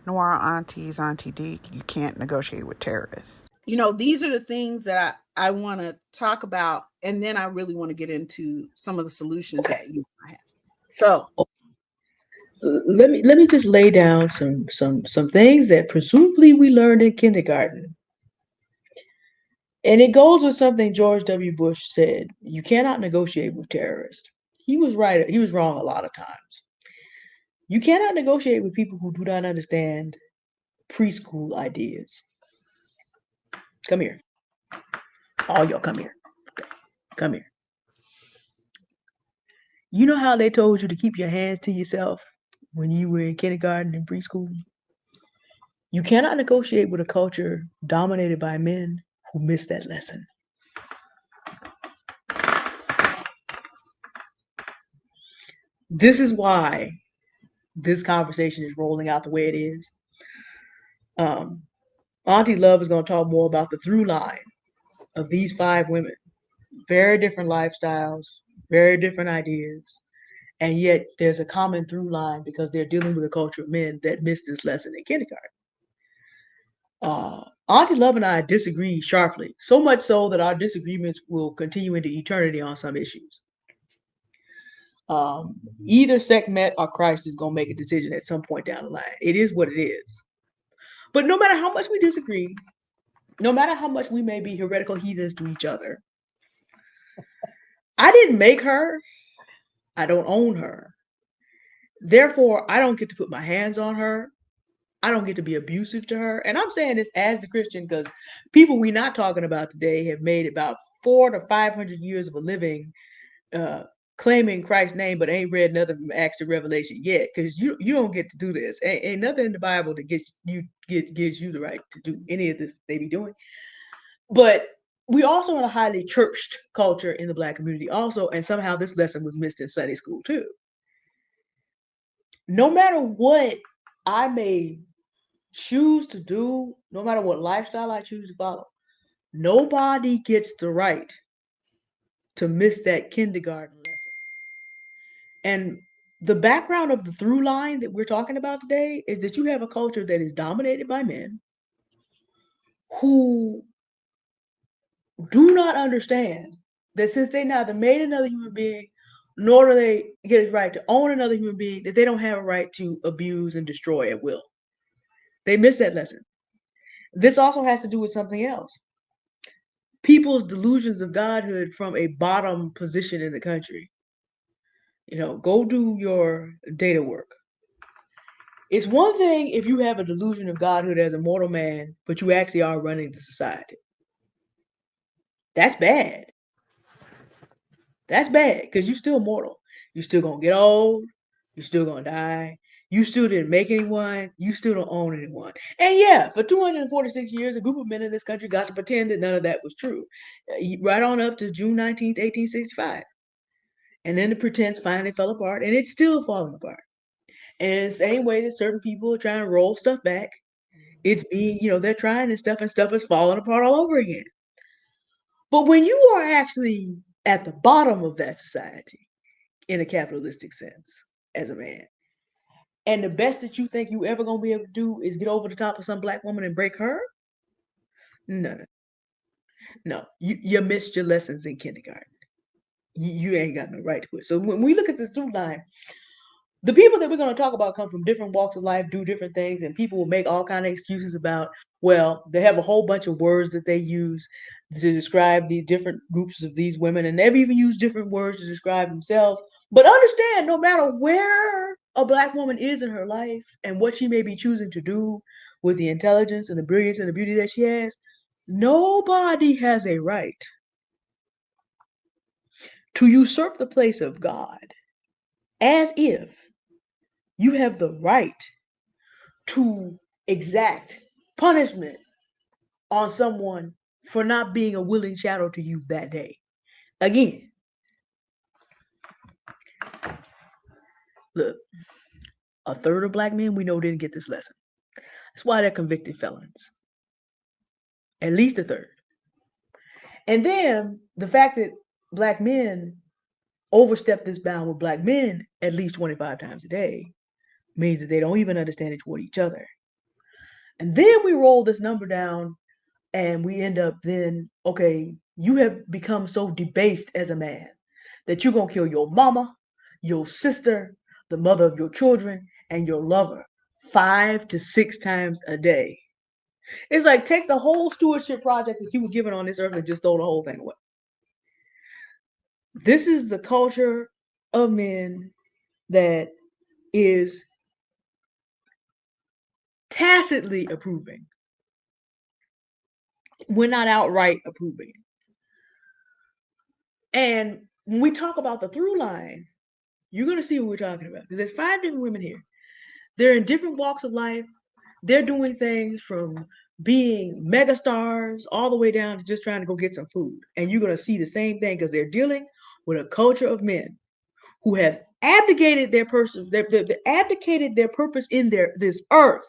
Noir Aunties, Auntie D, you can't negotiate with terrorists. These are the things that I want to talk about, and then I really want to get into some of the solutions Okay. that you have. So Let me just lay down some things that presumably we learned in kindergarten. And it goes with something George W. Bush said. You cannot negotiate with terrorists. He was right. He was wrong a lot of times. You cannot negotiate with people who do not understand preschool ideas. Come here. All y'all come here. Okay. Come here. You know how they told you to keep your hands to yourself when you were in kindergarten and preschool? You cannot negotiate with a culture dominated by men who missed that lesson. This is why this conversation is rolling out the way it is. Auntie Love is going to talk more about the through line of these 5 women. Very different lifestyles, very different ideas, and yet there's a common through line because they're dealing with a culture of men that missed this lesson in kindergarten. Auntie Love and I disagree sharply, so much so that our disagreements will continue into eternity on some issues. Either Sekhmet or Christ is going to make a decision at some point down the line. It is what it is. But no matter how much we disagree, no matter how much we may be heretical heathens to each other, I didn't make her. I don't own her. Therefore, I don't get to put my hands on her. I don't get to be abusive to her. And I'm saying this as the Christian because people we're not talking about today have made about 400 to 500 years of a living claiming Christ's name, but ain't read nothing from Acts to Revelation yet, because you don't get to do this. Ain't nothing in the Bible that gives you the right to do any of this they be doing. But we also in a highly churched culture in the Black community also, and somehow this lesson was missed in Sunday school too. No matter what I may choose to do, no matter what lifestyle I choose to follow, nobody gets the right to miss that kindergarten lesson. And the background of the through line that we're talking about today is that you have a culture that is dominated by men who do not understand that since they neither made another human being nor do they get a right to own another human being, that they don't have a right to abuse and destroy at will. They miss that lesson. This also has to do with something else. People's delusions of godhood from a bottom position in the country. Go do your data work. It's one thing if you have a delusion of godhood as a mortal man, but you actually are running the society. That's bad. That's bad because you're still mortal. You're still going to get old. You're still going to die. You still didn't make anyone. You still don't own anyone. And yeah, for 246 years, a group of men in this country got to pretend that none of that was true. Right on up to June 19th, 1865. And then the pretense finally fell apart, and it's still falling apart. And the same way that certain people are trying to roll stuff back, it's being, they're trying and stuff is falling apart all over again. But when you are actually at the bottom of that society, in a capitalistic sense, as a man, and the best that you think you ever gonna be able to do is get over the top of some Black woman and break her, no, you missed your lessons in kindergarten. You ain't got no right to it. So when we look at this through line, the people that we're going to talk about come from different walks of life, do different things, and people will make all kinds of excuses about, well, they have a whole bunch of words that they use to describe the different groups of these women, and they've even used different words to describe themselves. But understand, no matter where a Black woman is in her life and what she may be choosing to do with the intelligence and the brilliance and the beauty that she has, nobody has a right to usurp the place of God as if you have the right to exact punishment on someone for not being a willing shadow to you that day. Again, look, a third of Black men we know didn't get this lesson. That's why they're convicted felons. At least a third. And then the fact that Black men overstep this bound with Black men at least 25 times a day means that they don't even understand it toward each other. And then we roll this number down and we end up then, okay, you have become so debased as a man that you're going to kill your mama, your sister, the mother of your children, and your lover 5 to 6 times a day. It's like take the whole stewardship project that you were given on this earth and just throw the whole thing away. This is the culture of men that is tacitly approving. We're not outright approving. And when we talk about the through line, you're going to see what we're talking about because there's 5 different women here. They're in different walks of life. They're doing things from being megastars all the way down to just trying to go get some food. And you're going to see the same thing because they're dealing with a culture of men who have abdicated their person, abdicated their purpose in this earth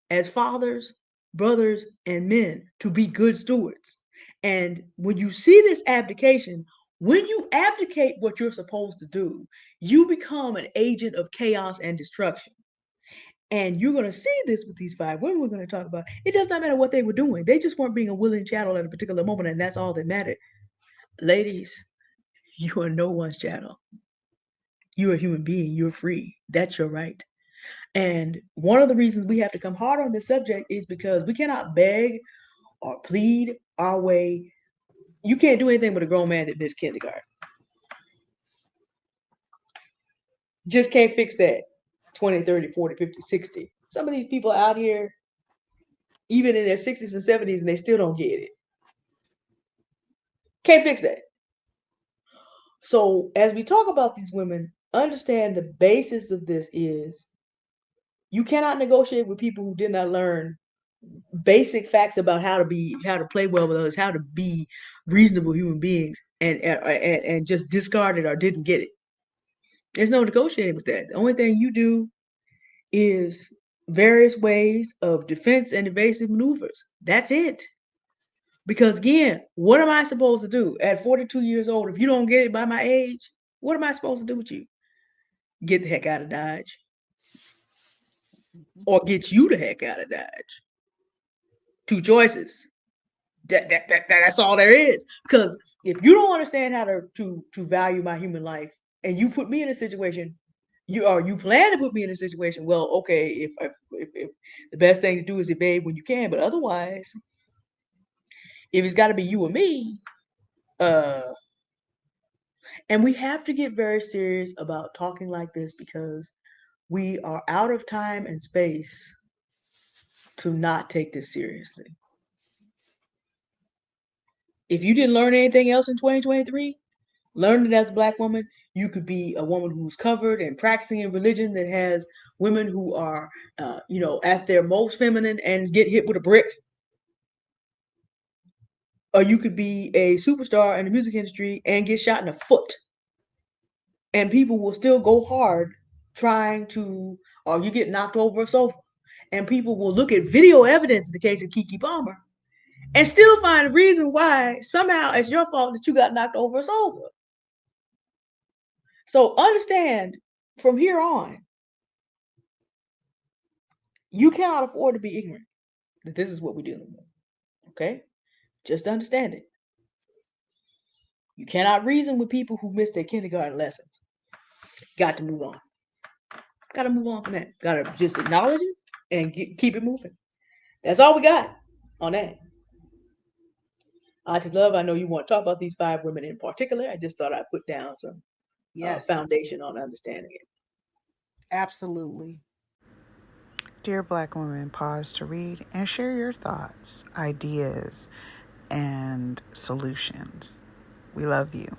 as fathers, brothers, and men to be good stewards. And when you see this abdication, when you abdicate what you're supposed to do, you become an agent of chaos and destruction. And you're going to see this with these 5 women we're going to talk about. It does not matter what they were doing. They just weren't being a willing chattel at a particular moment, and that's all that mattered. Ladies, you are no one's chattel. You're a human being. You're free. That's your right. And one of the reasons we have to come hard on this subject is because we cannot beg or plead our way. You can't do anything with a grown man that missed kindergarten. Just can't fix that. 20, 30, 40, 50, 60. Some of these people out here, even in their 60s and 70s, and they still don't get it. Can't fix that. So as we talk about these women, understand the basis of this is you cannot negotiate with people who did not learn basic facts about how to play well with others, how to be reasonable human beings, and just discard it or didn't get it. There's no negotiating with that. The only thing you do is various ways of defense and evasive maneuvers. That's it. Because again, what am I supposed to do at 42 years old? If you don't get it by my age, what am I supposed to do with you? Get the heck out of Dodge. Or get you the heck out of Dodge. 2 choices. That's all there is. Because if you don't understand how to value my human life, and you put me in a situation, you plan to put me in a situation. Well, okay, if the best thing to do is evade when you can, but otherwise, if it's got to be you or me, and we have to get very serious about talking like this because we are out of time and space to not take this seriously. If you didn't learn anything else in 2023, learn that as a Black woman, you could be a woman who's covered and practicing in religion that has women who are, at their most feminine and get hit with a brick. Or you could be a superstar in the music industry and get shot in the foot. And people will still go hard or you get knocked over a sofa. And people will look at video evidence in the case of Keke Palmer and still find a reason why somehow it's your fault that you got knocked over a sofa. So understand from here on, you cannot afford to be ignorant that this is what we're dealing with. Okay? Just understand it. You cannot reason with people who missed their kindergarten lessons. Got to move on. Got to move on from that. Got to just acknowledge it and keep it moving. That's all we got on that. Auntie Love, I know you want to talk about these 5 women in particular. I just thought I'd put down some foundation on understanding it. Absolutely. Dear Black women, pause to read and share your thoughts, ideas, and solutions. We love you.